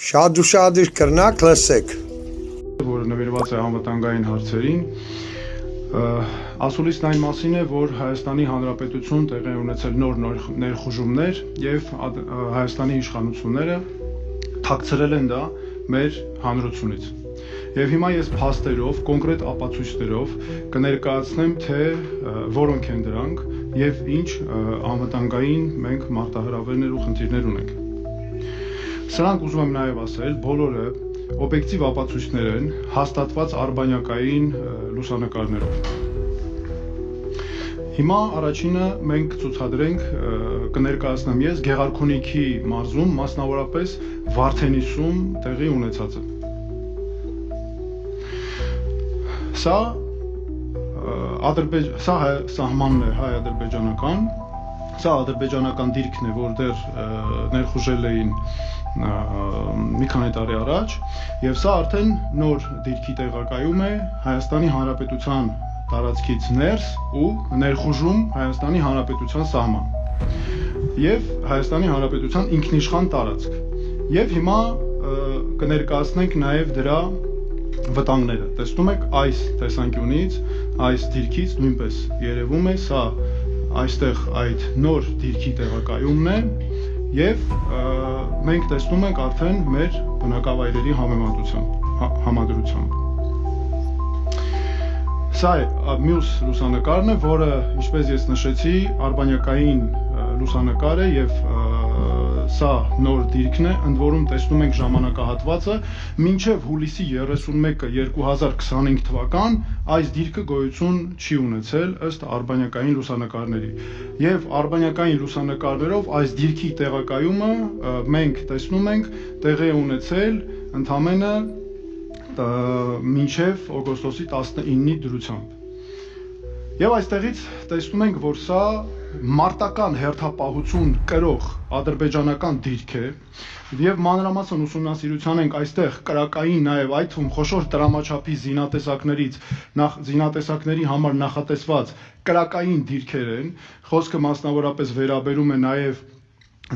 Շատ ուշադիր կրնակ լսեք։ Որը նվիրված է անվտանգային հարցերին, ասուլիսն այն մասին է, որ Հայաստանի Հանրապետություն տեղի ունեցել նոր ներխուժումներ եւ Հայաստանի իշխանությունները թաքցրել են դա մեր հանրությունից։ Եվ հիմա ես փաստերով, կոնկրետ ապացույցներով կներկայացնեմ, թե որոնք են դրանք եւ ինչ անվտանգային մենք մարտահրավերներ ու խնդիրներ ունենք։ Սրանք ուզում եմ նաեւ ասել, բոլորը օբյեկտիվ ապացույցներ են հաստատված արբանյակային լուսանկարներով։ Հիմա առաջինը մենք ցուցադրենք կներկայացնեմ ես Գեղարքունիքի մարզում, մասնավորապես Վարդենիսում տեղի ունեցածը։ Սա սահմանն է հայ-ադրբեջանական, սա ադրբեջանական դիրքն է, որ դեռ ներխուժել էին մի քանի տարի առաջ, եւ սա արդեն նոր դիրքի տեղակայում է Հայաստանի Հանրապետության տարածքից ներս ու ներխուժում Հայաստանի Հանրապետության սահման եւ Հայաստանի Հանրապետության ինքնիշխան տարածք։ Եվ հիմա կներկայացնենք նաեւ դրա վտանգները։ Տեսնում եք այս տեսանկյունից, այս դիրքից նույնպես երևում է սա այստեղ այդ նոր դիրքի տեղակայումն է եւ մենք տեսնում ենք արդեն մեր բնակավայրերի համադրությամբ։ Սա է մյուս լուսանկարն է, որը, ինչպես ես նշեցի, արբանյակային լուսանկար է եւ սա նոր դիրքն է, ընդ որում տեսնում ենք ժամանակահատվածը, մինչև հուլիսի 31-ը 2025 թվական այս դիրքը գոյություն չի ունեցել ըստ արբանյակային լուսանկարների։ Եվ արբանյակային լուսանկարներով այս դիրքի տեղակայումը մենք տեսնում ենք տեղի ունեցել ընդամենը մինչև օգոստոսի 19-ի դրությամբ։ Եվ այստեղից տեսնում ենք, որ սա մարտական հերթապահություն կրող ադրբեջանական դիրք է եւ մանրամասն ուսումնասիրության ենք այստեղ կրակային նաեւ այդ թվում խոշոր տրամաչափի զինատեսակների համար նախատեսված կրակային դիրքեր են, խոսքը մասնավորապես վերաբերում է նաեւ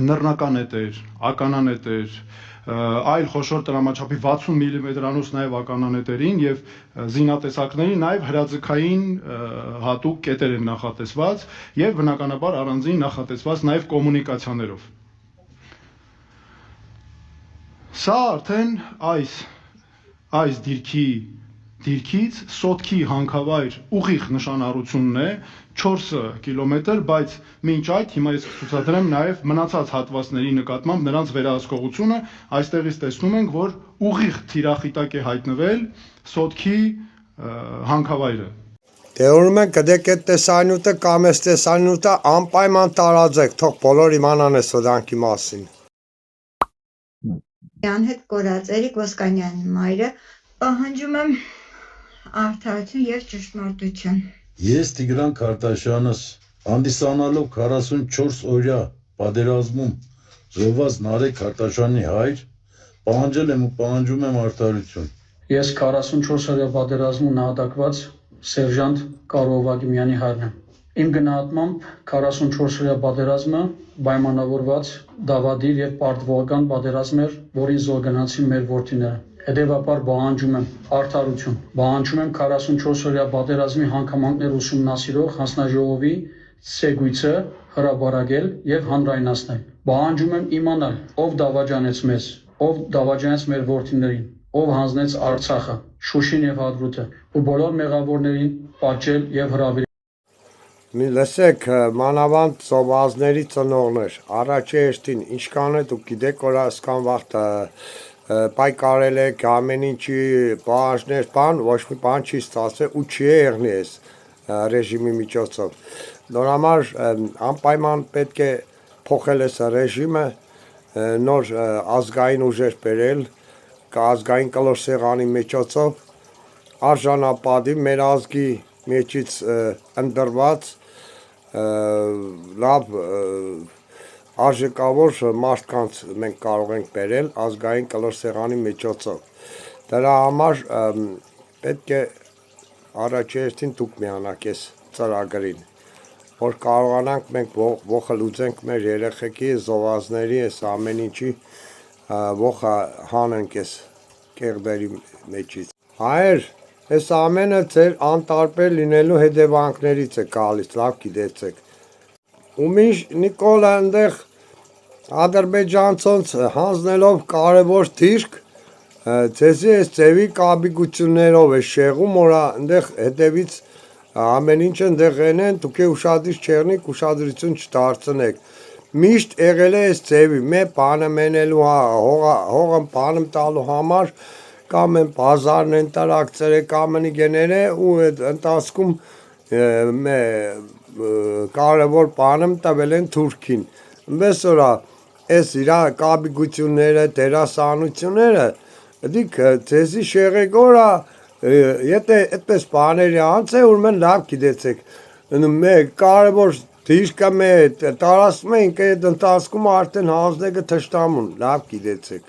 նռնականետեր, ականանետեր, այլ խոշոր տրամաչափի 60 մմ-անոց նաև ականանետերին եւ զինատեսակների նաև հրաձգային հատուկ կետեր են նախատեսված եւ բնականաբար առանձին նախատեսված նաև կոմունիկացիաներով։ Սա արդեն այս դիրքից Սոտքի հանքավայր ուղիղ նշանառությունն է 4 կիլոմետր, բայց մինչ այդ հիմա ես ցուցադրեմ նաև մնացած հատվածների նկատմամբ նրանց վերահսկողությունը, այստեղից տեսնում ենք, որ ուղիղ թիրախիտակ է հայտնվել Սոտքի հանքավայրը։ Դե ուրեմն մենք կդեք այդ տեսանյութը կամ այս տեսանյութը անպայման տարածեք, թող բոլոր իմանան այս վտանգի մասին։ Հետ կորած Էրիկ Ոսկանյանի մայրը պահանջում եմ արդարություն եւ ճշմարտություն։ Ես Տիգրան Քարտաշյանս հանդիսանալով 44 օրյա պատերազմում զոհված Նարեկ Քարտաշյանի հայր պահանջել եմ ու պահանջում եմ արդարություն։ Ես 44 օրյա պատերազմում նահատակված սերժանտ Կարո Վագիմյանի հայրն եմ։ Իմ գնահատմամբ 44 օրյա պատերազմը պայմանավորված դավադիր եւ պարտվողական պատերազմ էր, որին զոհգնացին մեր որդիները։ Հետևաբար պահանջում եմ արդարություն, պահանջում եմ 44 օրյա պատերազմի հանգամանքներ ուսումնասիրող հանձնաժողովի ցեգույցը հրապարակել եւ հանրայնացնել։ Պահանջում եմ իմանալ, ով դավաճանեց մեզ, ով դավաճանեց մեր որդիներին, ով հանձնեց Արցախը, Շուշին եւ Հադրութը, ու բոլոր մեղավորներին պատժել եւ հրավիրել։ Մի լսեք, մանավանդ զոհվածների ծնողներ, առաջեշտին ինչքան է դուք գիտեք, որ այսքան վաղ պայքարել եք ամեն ինչի պահանջներ, ոչ մի բան չի ստացել ու չի եղնի այս ռեժիմի միջոցով։ Նոր համար անպայման պետք է փոխել այս ռեժիմը, նոր ազգային ուժեր բերել, ազգային կլոր սեղանի միջոցով արժանապատիվ մեր ազգի մեջից ընդրված լավ արժեքավոր մարդկանց մենք կարող ենք բերել ազգային կլոր սեղանի միջոցով։ Դրա համար պետք է առաջերտին դուք միանաք այս ծրագրին, որ կարողանանք մենք ողը լուծենք մեր երեխեքի, զոհվածների այս ամեն ինչի ողա հանենք էս կեղբերի մեջից։ Հայր, այս ամենը ձեր անտարբեր լինելու հետևանքներից է գալիս, լավ գիտեցեք։ Ու միշտ Նիկոլը այնտեղ ադրբեջանցոնց հանձնելով կարևոր դիրք, ձեզի այս ձևի կաբիգություններով է շեղում, որ այնտեղ հետևից ամեն ինչ այնտեղ են, դուք է ուշադրիչ չեղնիք, ուշադրություն չդարձնեք։ Միշտ եղել է այս ձևի, մե բանը մենելու, հողը բանը տալու համար, կամ են բազարն են տարակցել, կամ են գեները ու այդ ընթացքում կարևոր բանը տվել են Թուրքին։ Պես որա այս իրա կաբիգությունները, դերասանությունները, դիք ձեզի շեղեգորա, եթե այդպես բաների անց է, ուրմեն լավ գիտեցեք, կարևոր դիրկը տարածում ենք այդ ընթացքում արդեն հանձնեկը թշնամուն, լավ գիտեցեք։